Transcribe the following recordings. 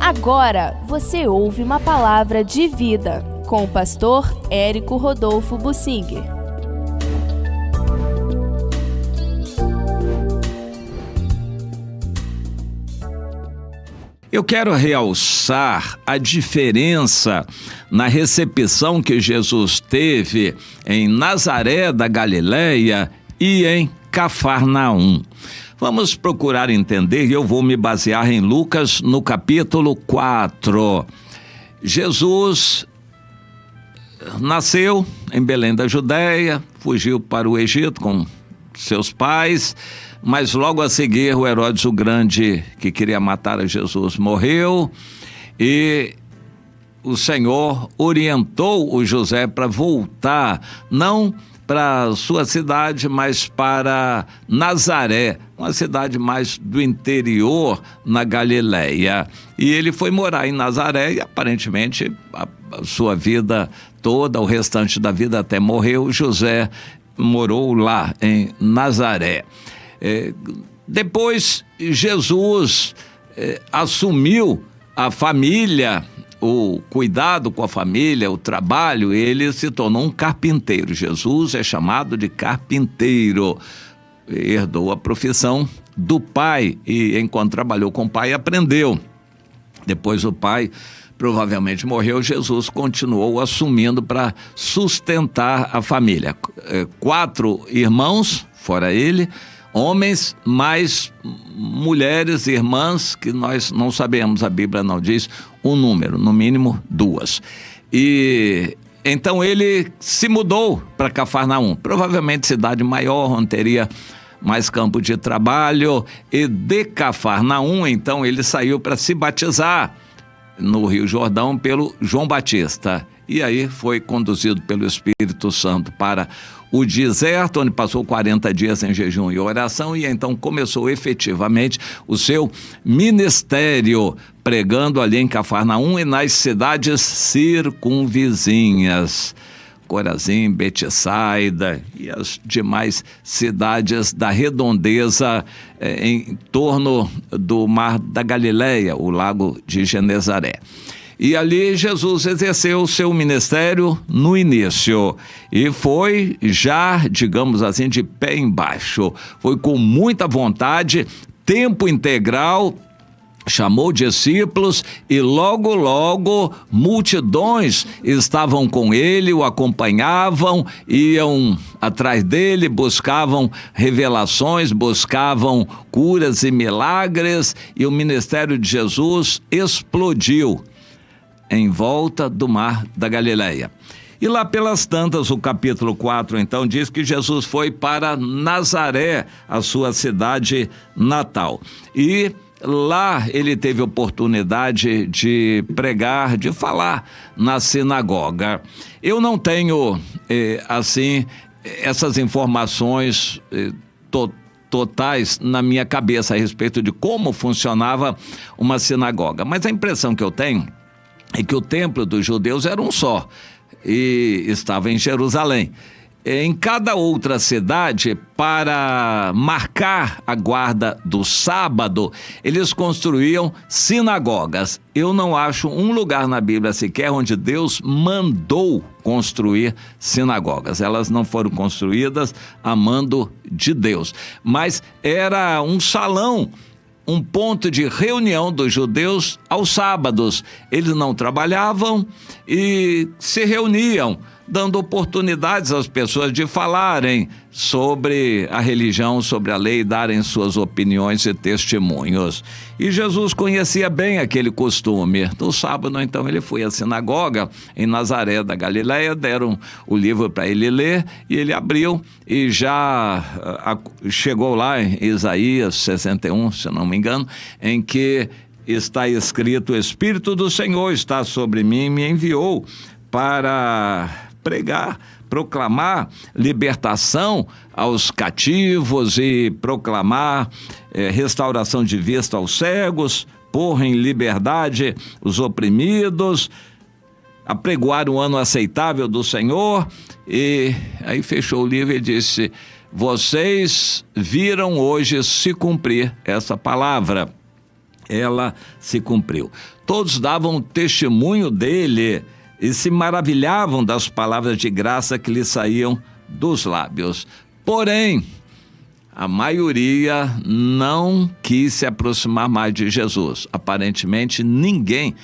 Agora você ouve uma palavra de vida com o pastor Érico Rodolfo Bussinger. Eu quero realçar a diferença na recepção que Jesus teve em Nazaré da Galileia e em Cafarnaum. Vamos procurar entender, e eu vou me basear em Lucas no capítulo 4. Jesus nasceu em Belém da Judéia, fugiu para o Egito com seus pais, mas logo a seguir o Herodes o Grande, que queria matar a Jesus, morreu, e o Senhor orientou o José para voltar, não para sua cidade, mas para Nazaré, uma cidade mais do interior na Galileia. E ele foi morar em Nazaré e aparentemente a sua vida toda, o restante da vida até morreu, José morou lá em Nazaré. Depois Jesus assumiu a família, o cuidado com a família, o trabalho, ele se tornou um carpinteiro. Jesus é chamado de carpinteiro. Herdou a profissão do pai e, enquanto trabalhou com o pai, aprendeu. Depois o pai provavelmente morreu, Jesus continuou assumindo para sustentar a família. 4 irmãos, fora ele, homens, mais mulheres, irmãs, que nós não sabemos, a Bíblia não diz um número, no mínimo 2. E então ele se mudou para Cafarnaum, provavelmente cidade maior, onde teria mais campo de trabalho, e de Cafarnaum, então ele saiu para se batizar no Rio Jordão pelo João Batista. E aí foi conduzido pelo Espírito Santo para o deserto, onde passou 40 dias em jejum e oração, e então começou efetivamente o seu ministério, pregando ali em Cafarnaum e nas cidades circunvizinhas, Corazim, Betsaida e as demais cidades da redondeza em torno do mar da Galileia, o lago de Genezaré. E ali Jesus exerceu o seu ministério no início e foi já, digamos assim, de pé embaixo. Foi com muita vontade, tempo integral, chamou discípulos e logo multidões estavam com ele, o acompanhavam, iam atrás dele, buscavam revelações, buscavam curas e milagres, e o ministério de Jesus explodiu em volta do mar da Galileia. E lá pelas tantas, o capítulo 4, então, diz que Jesus foi para Nazaré, a sua cidade natal. E lá ele teve oportunidade de pregar, de falar na sinagoga. Eu não tenho, essas informações totais na minha cabeça a respeito de como funcionava uma sinagoga. Mas a impressão que eu tenho é que o templo dos judeus era um só e estava em Jerusalém. Em cada outra cidade, para marcar a guarda do sábado, eles construíam sinagogas. Eu não acho um lugar na Bíblia sequer onde Deus mandou construir sinagogas. Elas não foram construídas a mando de Deus, mas era um salão, um ponto de reunião dos judeus aos sábados. Eles não trabalhavam e se reuniam, dando oportunidades às pessoas de falarem sobre a religião, sobre a lei, darem suas opiniões e testemunhos. E Jesus conhecia bem aquele costume. No sábado, então, ele foi à sinagoga em Nazaré da Galileia, deram o livro para ele ler, e ele abriu e já chegou lá em Isaías 61, se não me engano, em que está escrito: o Espírito do Senhor está sobre mim e me enviou para pregar, proclamar libertação aos cativos e proclamar restauração de vista aos cegos, pôr em liberdade os oprimidos, apregoar o ano aceitável do Senhor. E aí fechou o livro e disse: vocês viram hoje se cumprir essa palavra. ela se cumpriu. Todos davam testemunho dele e se maravilhavam das palavras de graça que lhe saíam dos lábios. Porém, a maioria não quis se aproximar mais de Jesus. Aparentemente, ninguém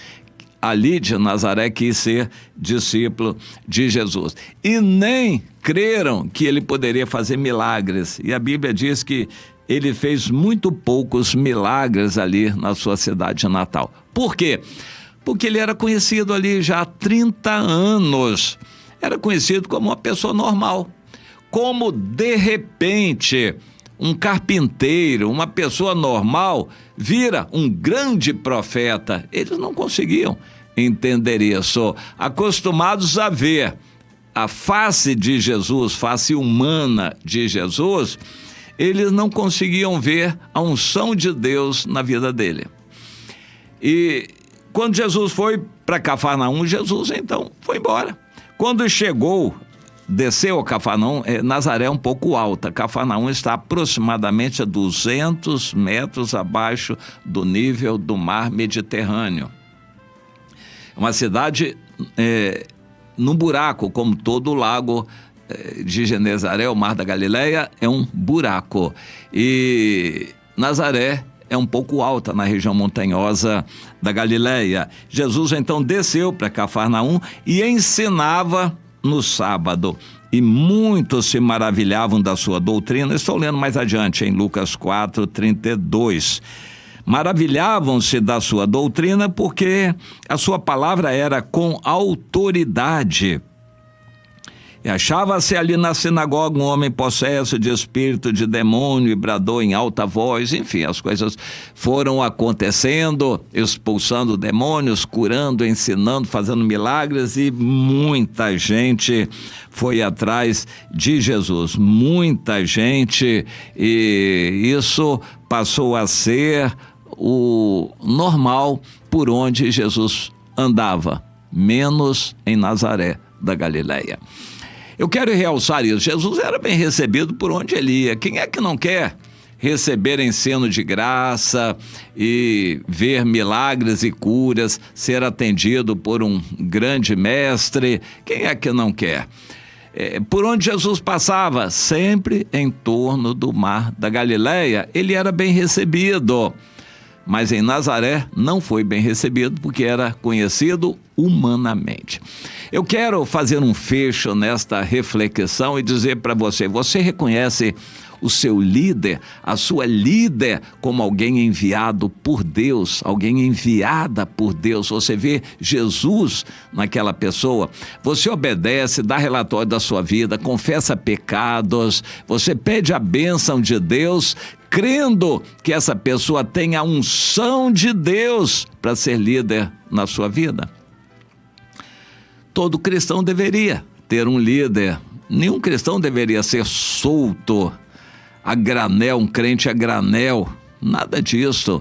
ali de Nazaré quis ser discípulo de Jesus. E nem creram que ele poderia fazer milagres. E a Bíblia diz que ele fez muito poucos milagres ali na sua cidade natal. Por quê? Porque ele era conhecido ali já há 30 anos. Era conhecido como uma pessoa normal. Como, de repente, um carpinteiro, uma pessoa normal, vira um grande profeta. Eles não conseguiam entender isso. Acostumados a ver a face de Jesus, face humana de Jesus, eles não conseguiam ver a unção de Deus na vida dele. E quando Jesus foi para Cafarnaum, Jesus então foi embora. Quando chegou, desceu a Cafarnaum, Nazaré é um pouco alta. Cafarnaum está aproximadamente a 200 metros abaixo do nível do mar Mediterrâneo. Uma cidade num buraco, como todo o lago de Genezaré, o Mar da Galileia, é um buraco. E Nazaré é um pouco alta na região montanhosa da Galileia. Jesus então desceu para Cafarnaum e ensinava no sábado. E muitos se maravilhavam da sua doutrina. Estou lendo mais adiante em Lucas 4:32. Maravilhavam-se da sua doutrina porque a sua palavra era com autoridade. E achava-se ali na sinagoga um homem possesso de espírito de demônio e bradou em alta voz. Enfim, as coisas foram acontecendo, expulsando demônios, curando, ensinando, fazendo milagres, e muita gente foi atrás de Jesus. Muita gente, e isso passou a ser o normal por onde Jesus andava, menos em Nazaré da Galileia. Eu quero realçar isso. Jesus era bem recebido por onde ele ia. Quem é que não quer receber ensino de graça e ver milagres e curas, ser atendido por um grande mestre? Quem é que não quer? Por onde Jesus passava, sempre em torno do Mar da Galileia, ele era bem recebido. Mas em Nazaré não foi bem recebido porque era conhecido humanamente. Eu quero fazer um fecho nesta reflexão e dizer para você: você reconhece o seu líder, a sua líder, como alguém enviado por Deus, alguém enviada por Deus? Você vê Jesus naquela pessoa? Você obedece, dá relatório da sua vida, confessa pecados, você pede a bênção de Deus, crendo que essa pessoa tem a unção de Deus para ser líder na sua vida? Todo cristão deveria ter um líder. Nenhum cristão deveria ser solto, a granel, um crente a granel. Nada disso.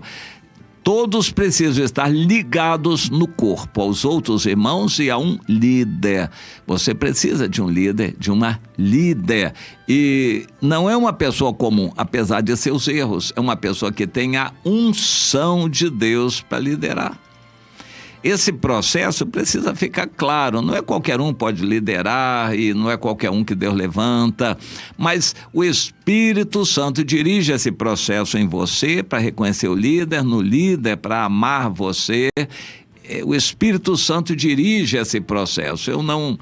Todos precisam estar ligados no corpo, aos outros irmãos e a um líder. Você precisa de um líder, de uma líder. E não é uma pessoa comum, apesar de seus erros. É uma pessoa que tem a unção de Deus para liderar. Esse processo precisa ficar claro. Não é qualquer um pode liderar e não é qualquer um que Deus levanta, mas o Espírito Santo dirige esse processo em você para reconhecer o líder, no líder para amar você. O Espírito Santo dirige esse processo. Eu não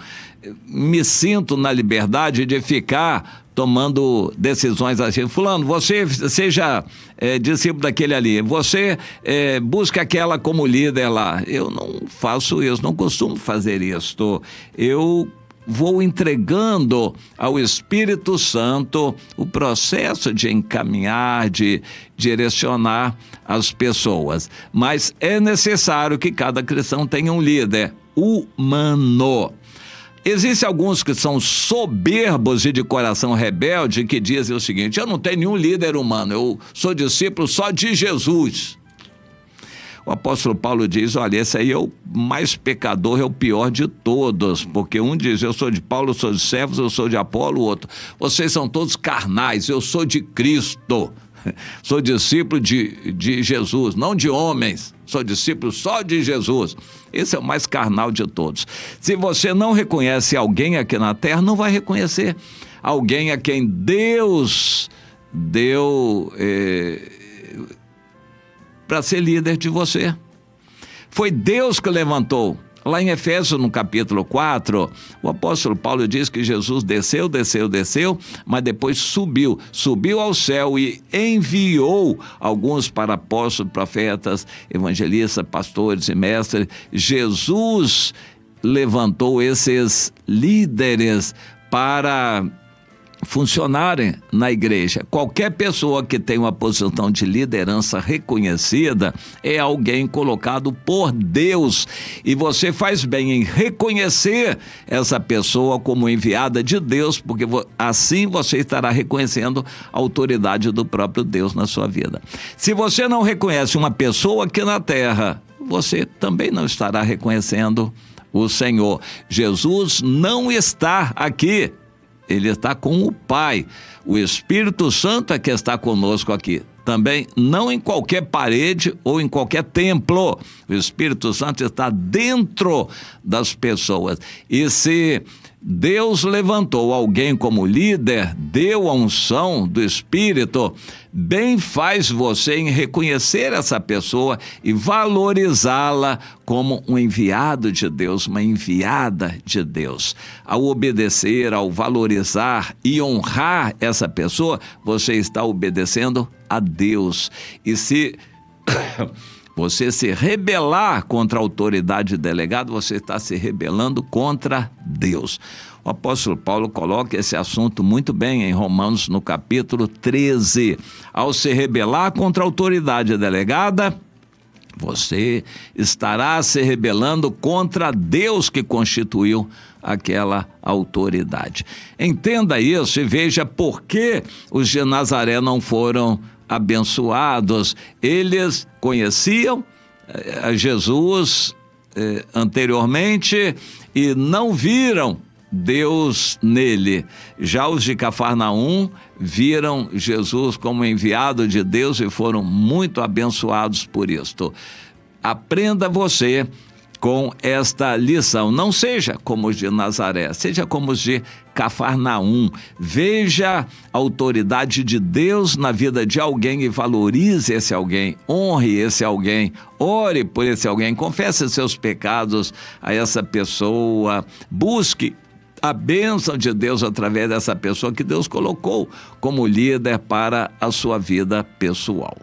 me sinto na liberdade de ficar tomando decisões assim: fulano, você seja discípulo daquele ali, você busca aquela como líder lá. Eu não faço isso, não costumo fazer isso. Eu vou entregando ao Espírito Santo o processo de encaminhar, de direcionar as pessoas. Mas é necessário que cada cristão tenha um líder humano. Existem alguns que são soberbos e de coração rebelde, que dizem o seguinte: eu não tenho nenhum líder humano, eu sou discípulo só de Jesus. O apóstolo Paulo diz: olha, esse aí é o mais pecador, é o pior de todos, porque um diz: eu sou de Paulo, eu sou de Cefas, eu sou de Apolo, o outro: vocês são todos carnais, eu sou de Cristo. Sou discípulo de Jesus, não de homens. Sou discípulo só de Jesus. Esse é o mais carnal de todos. Se você não reconhece alguém aqui na terra, não vai reconhecer alguém a quem Deus deu para ser líder de você. Foi Deus que levantou. Lá em Efésios, no capítulo 4, o apóstolo Paulo diz que Jesus desceu, mas depois subiu ao céu e enviou alguns para apóstolos, profetas, evangelistas, pastores e mestres. Jesus levantou esses líderes para funcionarem na igreja. Qualquer pessoa que tem uma posição de liderança reconhecida é alguém colocado por Deus, e você faz bem em reconhecer essa pessoa como enviada de Deus, porque assim você estará reconhecendo a autoridade do próprio Deus na sua vida. Se você não reconhece uma pessoa aqui na terra, você também não estará reconhecendo o Senhor. Jesus não está aqui. Ele está com o Pai. O Espírito Santo é que está conosco aqui. Também não em qualquer parede ou em qualquer templo. O Espírito Santo está dentro das pessoas. E se Deus levantou alguém como líder, deu a unção do Espírito, bem faz você em reconhecer essa pessoa e valorizá-la como um enviado de Deus, uma enviada de Deus. Ao obedecer, ao valorizar e honrar essa pessoa, você está obedecendo a Deus. E se você se rebelar contra a autoridade delegada, você está se rebelando contra Deus. O apóstolo Paulo coloca esse assunto muito bem em Romanos, no capítulo 13. Ao se rebelar contra a autoridade delegada, você estará se rebelando contra Deus que constituiu aquela autoridade. Entenda isso e veja por que os de Nazaré não foram abençoados. Eles conheciam a Jesus anteriormente e não viram Deus nele. Já os de Cafarnaum viram Jesus como enviado de Deus e foram muito abençoados por isto. Aprenda você com esta lição. Não seja como os de Nazaré, seja como os de Cafarnaum. Veja a autoridade de Deus na vida de alguém e valorize esse alguém, honre esse alguém, ore por esse alguém, confesse seus pecados a essa pessoa, busque a bênção de Deus através dessa pessoa que Deus colocou como líder para a sua vida pessoal.